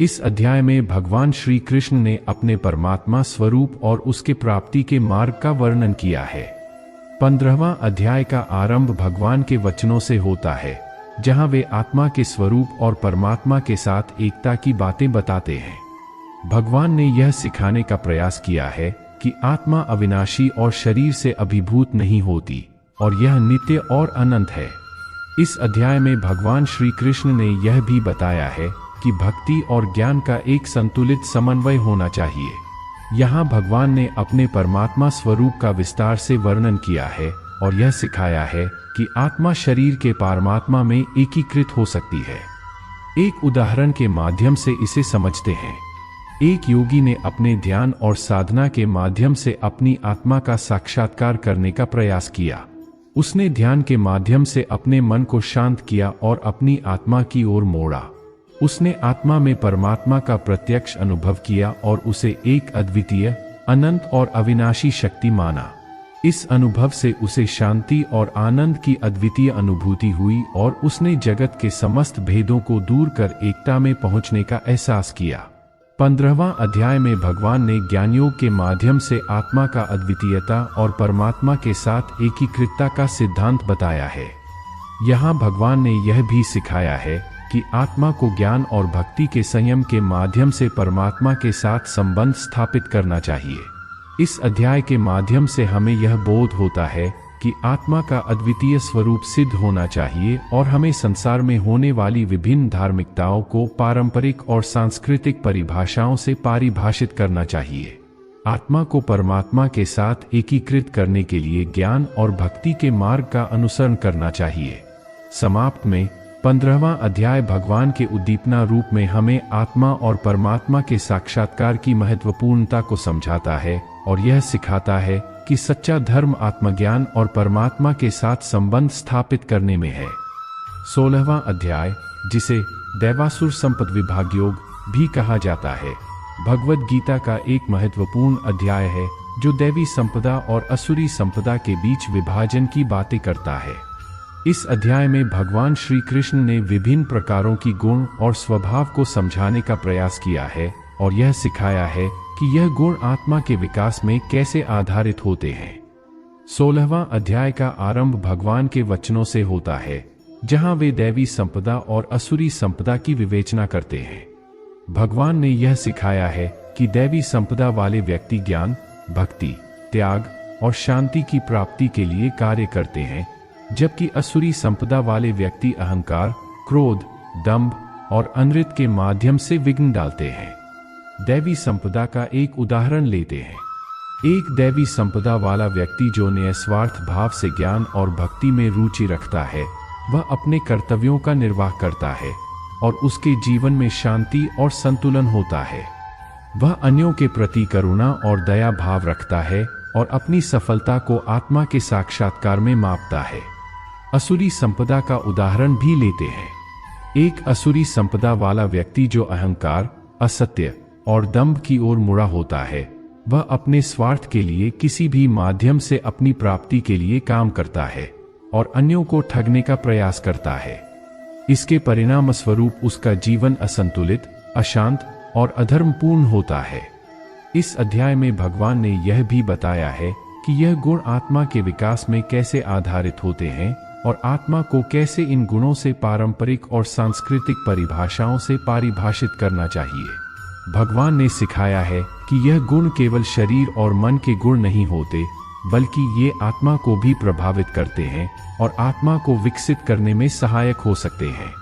Speaker 1: इस अध्याय में भगवान श्री कृष्ण ने अपने परमात्मा स्वरूप और उसके प्राप्ति के मार्ग का वर्णन किया है। 15वां अध्याय का आरंभ भगवान के वचनों से होता है, जहां वे आत्मा के स्वरूप और परमात्मा के साथ एकता की बातें बताते हैं। भगवान ने यह सिखाने का प्रयास किया है कि आत्मा अविनाशी और शरीर से अभिभूत नहीं होती और यह नित्य और अनंत है। इस अध्याय में भगवान श्री कृष्ण ने यह भी बताया है कि भक्ति और ज्ञान का एक संतुलित समन्वय होना चाहिए। यहाँ भगवान ने अपने परमात्मा स्वरूप का विस्तार से वर्णन किया है और यह सिखाया है कि आत्मा शरीर के परमात्मा में एकीकृत हो सकती है। एक उदाहरण के माध्यम से इसे समझते हैं। एक योगी ने अपने ध्यान और साधना के माध्यम से अपनी आत्मा का साक्षात्कार करने का प्रयास किया। उसने ध्यान के माध्यम से अपने मन को शांत किया और अपनी आत्मा की ओर मोड़ा। उसने आत्मा में परमात्मा का प्रत्यक्ष अनुभव किया और उसे एक अद्वितीय, अनंत और अविनाशी शक्ति माना। इस अनुभव से उसे शांति और आनंद की अद्वितीय अनुभूति हुई और उसने जगत के समस्त भेदों को दूर कर एकता में पहुंचने का एहसास किया। 15वां अध्याय में भगवान ने ज्ञानयोग के माध्यम से आत्मा का अद्वितीयता और परमात्मा के साथ एकीकृतता का सिद्धांत बताया है। यहाँ भगवान ने यह भी सिखाया है कि आत्मा को ज्ञान और भक्ति के संयम के माध्यम से परमात्मा के साथ संबंध स्थापित करना चाहिए। इस अध्याय के माध्यम से हमें यह बोध होता है कि आत्मा का अद्वितीय स्वरूप सिद्ध होना चाहिए और हमें संसार में होने वाली विभिन्न धार्मिकताओं को पारंपरिक और सांस्कृतिक परिभाषाओं से परिभाषित करना चाहिए। आत्मा को परमात्मा के साथ एकीकृत करने के लिए ज्ञान और भक्ति के मार्ग का अनुसरण करना चाहिए। समाप्त में 15वां अध्याय भगवान के उद्दीपना रूप में हमें आत्मा और परमात्मा के साक्षात्कार की महत्वपूर्णता को समझाता है और यह सिखाता है कि सच्चा धर्म आत्मज्ञान और परमात्मा के साथ संबंध स्थापित करने में है। 16वां अध्याय, जिसे दैवासुर संपद विभाग योग भी कहा जाता है, भगवद गीता का एक महत्वपूर्ण अध्याय है, जो दैवी संपदा और असुरी संपदा के बीच विभाजन की बातें करता है। इस अध्याय में भगवान श्री कृष्ण ने विभिन्न प्रकारों की गुण और स्वभाव को समझाने का प्रयास किया है और यह सिखाया है कि यह गुण आत्मा के विकास में कैसे आधारित होते हैं। 16वां अध्याय का आरंभ भगवान के वचनों से होता है, जहां वे दैवी संपदा और असुरी संपदा की विवेचना करते हैं। भगवान ने यह सिखाया है कि दैवी संपदा वाले व्यक्ति ज्ञान, भक्ति, त्याग और शांति की प्राप्ति के लिए कार्य करते हैं, जबकि असुरी संपदा वाले व्यक्ति अहंकार, क्रोध, दंभ और अनृत के माध्यम से विघ्न डालते हैं। दैवी संपदा का एक उदाहरण लेते हैं। एक दैवी संपदा वाला व्यक्ति जो निस्वार्थ भाव से ज्ञान और भक्ति में रुचि रखता है, वह अपने कर्तव्यों का निर्वाह करता है और उसके जीवन में शांति और संतुलन होता है। वह अन्यों के प्रति करुणा और दया भाव रखता है और अपनी सफलता को आत्मा के साक्षात्कार में मापता है। असुरी संपदा का उदाहरण भी लेते हैं। एक असुरी संपदा वाला व्यक्ति जो अहंकार, असत्य और दंभ की ओर मुड़ा होता है, वह अपने स्वार्थ के लिए किसी भी माध्यम से अपनी प्राप्ति के लिए काम करता है और अन्यों को ठगने का प्रयास करता है। इसके परिणाम स्वरूप उसका जीवन असंतुलित, अशांत और अधर्मपूर्ण होता है। इस अध्याय में भगवान ने यह भी बताया है कि यह गुण आत्मा के विकास में कैसे आधारित होते हैं और आत्मा को कैसे इन गुणों से पारंपरिक और सांस्कृतिक परिभाषाओं से परिभाषित करना चाहिए। भगवान ने सिखाया है कि यह गुण केवल शरीर और मन के गुण नहीं होते, बल्कि ये आत्मा को भी प्रभावित करते हैं और आत्मा को विकसित करने में सहायक हो सकते हैं।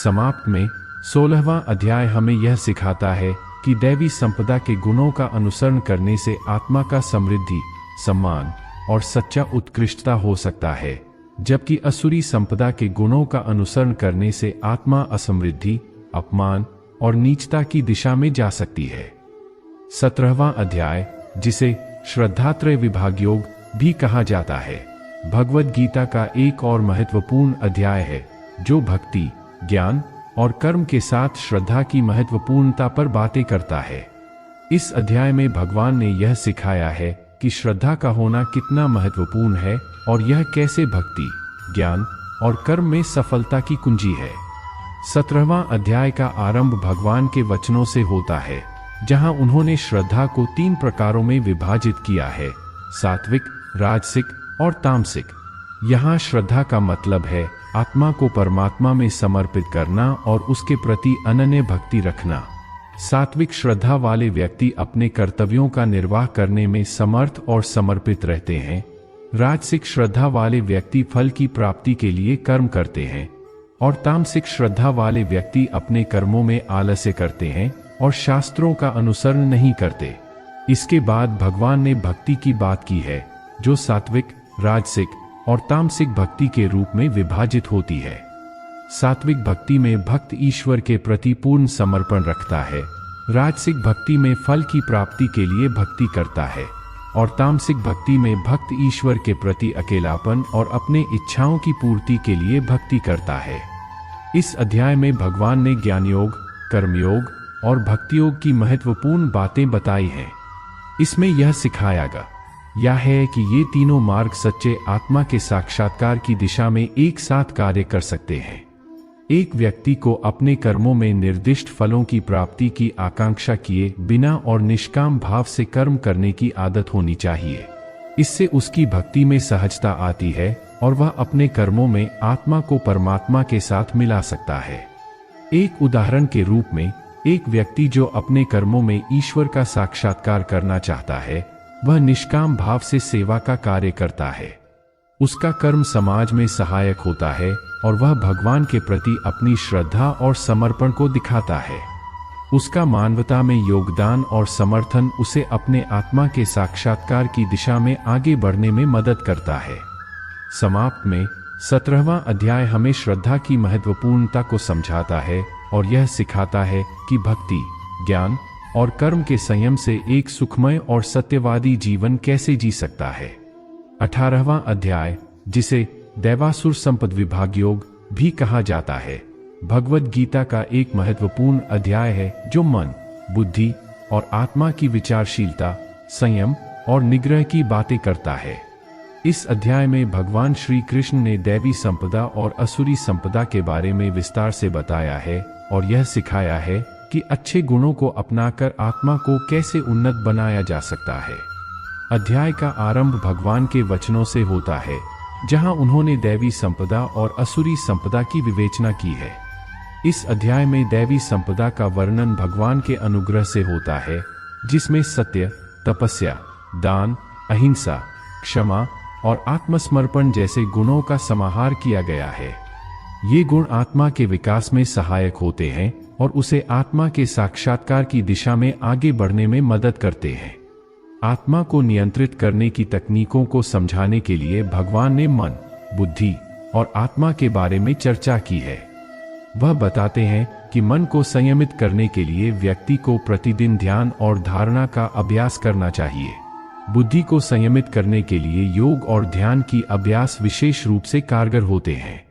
Speaker 1: समाप्त में 16वां अध्याय हमें यह सिखाता है कि दैवी संपदा के गुणों का अनुसरण करने से आत्मा का समृद्धि, सम्मान और सच्चा उत्कृष्टता हो सकता है, जबकि असुरी संपदा के गुणों का अनुसरण करने से आत्मा असमृद्धि, अपमान और नीचता की दिशा में जा सकती है। 17वां अध्याय, जिसे श्रद्धात्रय विभाग योग भी कहा जाता है, भगवद गीता का एक और महत्वपूर्ण अध्याय है जो भक्ति, ज्ञान और कर्म के साथ श्रद्धा की महत्वपूर्णता पर बातें करता है। इस अध्याय में भगवान ने यह सिखाया है कि श्रद्धा का होना कितना महत्वपूर्ण है और यह कैसे भक्ति, ज्ञान और कर्म में सफलता की कुंजी है। 17वां अध्याय का आरंभ भगवान के वचनों से होता है, जहां उन्होंने श्रद्धा को 3 प्रकारों में विभाजित किया है: सात्विक, राजसिक और तामसिक। यहाँ श्रद्धा का मतलब है आत्मा को परमात्मा में समर्पित करना और उसके प्रति अनन्य भक्ति रखना। सात्विक श्रद्धा वाले व्यक्ति अपने कर्तव्यों का निर्वाह करने में समर्थ और समर्पित रहते हैं। राजसिक श्रद्धा वाले व्यक्ति फल की प्राप्ति के लिए कर्म करते हैं और तामसिक श्रद्धा वाले व्यक्ति अपने कर्मों में आलस्य करते हैं और शास्त्रों का अनुसरण नहीं करते। इसके बाद भगवान ने भक्ति की बात की है, जो सात्विक, राजसिक और तामसिक भक्ति के रूप में विभाजित होती है। सात्विक भक्ति में भक्त ईश्वर के प्रति पूर्ण समर्पण रखता है, राजसिक भक्ति में फल की प्राप्ति के लिए भक्ति करता है और तामसिक भक्ति में भक्त ईश्वर के प्रति अकेलापन और अपने इच्छाओं की पूर्ति के लिए भक्ति करता है। इस अध्याय में भगवान ने ज्ञान योग, कर्मयोग और भक्ति योग की महत्वपूर्ण बातें बताई हैं। इसमें यह सिखाया गया है कि ये तीनों मार्ग सच्चे आत्मा के साक्षात्कार की दिशा में एक साथ कार्य कर सकते हैं। एक व्यक्ति को अपने कर्मों में निर्दिष्ट फलों की प्राप्ति की आकांक्षा किए बिना और निष्काम भाव से कर्म करने की आदत होनी चाहिए। इससे उसकी भक्ति में सहजता आती है और वह अपने कर्मों में आत्मा को परमात्मा के साथ मिला सकता है। एक उदाहरण के रूप में, एक व्यक्ति जो अपने कर्मों में ईश्वर का साक्षात्कार करना चाहता है, वह निष्काम भाव से सेवा का कार्य करता है। उसका कर्म समाज में सहायक होता है और वह भगवान के प्रति अपनी श्रद्धा और समर्पण को दिखाता है। उसका मानवता में योगदान और समर्थन उसे अपने आत्मा के साक्षात्कार की दिशा में आगे बढ़ने में मदद करता है। समाप्त में 17वां अध्याय हमें श्रद्धा की महत्वपूर्णता को समझाता है और यह सिखाता है कि भक्ति, ज्ञान और कर्म के संयम से एक सुखमय और सत्यवादी जीवन कैसे जी सकता है। 18वां अध्याय, जिसे दैवासुर संपद विभाग योग भी कहा जाता है, भगवद गीता का एक महत्वपूर्ण अध्याय है जो मन, बुद्धि और आत्मा की विचारशीलता, संयम और निग्रह की बातें करता है। इस अध्याय में भगवान श्री कृष्ण ने दैवी संपदा और असुरी संपदा के बारे में विस्तार से बताया है और यह सिखाया है कि अच्छे गुणों को अपनाकर आत्मा को कैसे उन्नत बनाया जा सकता है। अध्याय का आरंभ भगवान के वचनों से होता है, जहां उन्होंने दैवी संपदा और असुरी संपदा की विवेचना की है। इस अध्याय में दैवी संपदा का वर्णन भगवान के अनुग्रह से होता है, जिसमें सत्य, तपस्या, दान, अहिंसा, क्षमा और आत्मसमर्पण जैसे गुणों का समाहार किया गया है। ये गुण आत्मा के विकास में सहायक होते हैं और उसे आत्मा के साक्षात्कार की दिशा में आगे बढ़ने में मदद करते हैं। आत्मा को नियंत्रित करने की तकनीकों को समझाने के लिए भगवान ने मन, बुद्धि और आत्मा के बारे में चर्चा की है। वह बताते हैं कि मन को संयमित करने के लिए व्यक्ति को प्रतिदिन ध्यान और धारणा का अभ्यास करना चाहिए। बुद्धि को संयमित करने के लिए योग और ध्यान की अभ्यास विशेष रूप से कारगर होते हैं।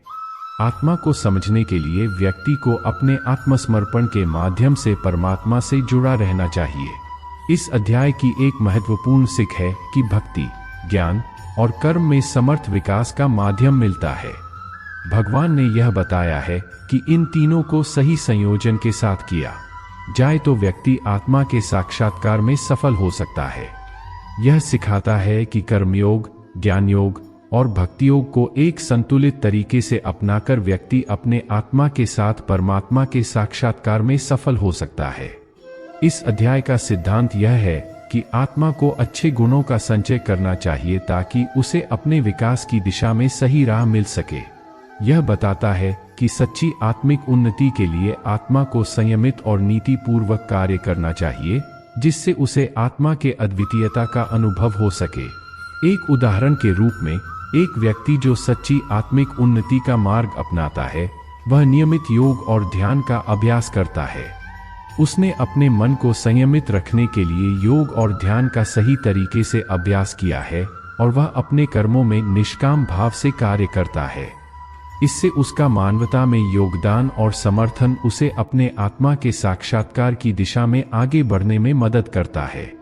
Speaker 1: आत्मा को समझने के लिए व्यक्ति को अपने आत्मसमर्पण के माध्यम से परमात्मा से जुड़ा रहना चाहिए। इस अध्याय की एक महत्वपूर्ण सीख है कि भक्ति, ज्ञान और कर्म में समर्थ विकास का माध्यम मिलता है। भगवान ने यह बताया है कि इन तीनों को सही संयोजन के साथ किया जाए तो व्यक्ति आत्मा के साक्षात्कार में सफल हो सकता है। यह सिखाता है कि कर्मयोग, ज्ञान योग और भक्ति योग को एक संतुलित तरीके से अपनाकर व्यक्ति अपने आत्मा के साथ परमात्मा के साक्षात्कार में सफल हो सकता है। इस अध्याय का सिद्धांत यह है कि आत्मा को अच्छे गुणों का संचय करना चाहिए ताकि उसे अपने विकास की दिशा में सही राह मिल सके। यह बताता है कि सच्ची आत्मिक उन्नति के लिए आत्मा को संयमित और नीतिपूर्वक कार्य करना चाहिए, जिससे उसे आत्मा के अद्वितीयता का अनुभव हो सके। एक उदाहरण के रूप में, एक व्यक्ति जो सच्ची आत्मिक उन्नति का मार्ग अपनाता है, वह नियमित योग और ध्यान का अभ्यास करता है। उसने अपने मन को संयमित रखने के लिए योग और ध्यान का सही तरीके से अभ्यास किया है और वह अपने कर्मों में निष्काम भाव से कार्य करता है। इससे उसका मानवता में योगदान और समर्थन उसे अपने आत्मा के साक्षात्कार की दिशा में आगे बढ़ने में मदद करता है।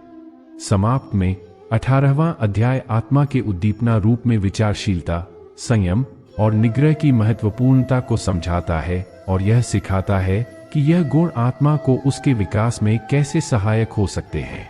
Speaker 1: समाप्त में 18वां अध्याय आत्मा के उद्दीपना रूप में विचारशीलता, संयम और निग्रह की महत्वपूर्णता को समझाता है और यह सिखाता है कि यह गुण आत्मा को उसके विकास में कैसे सहायक हो सकते हैं।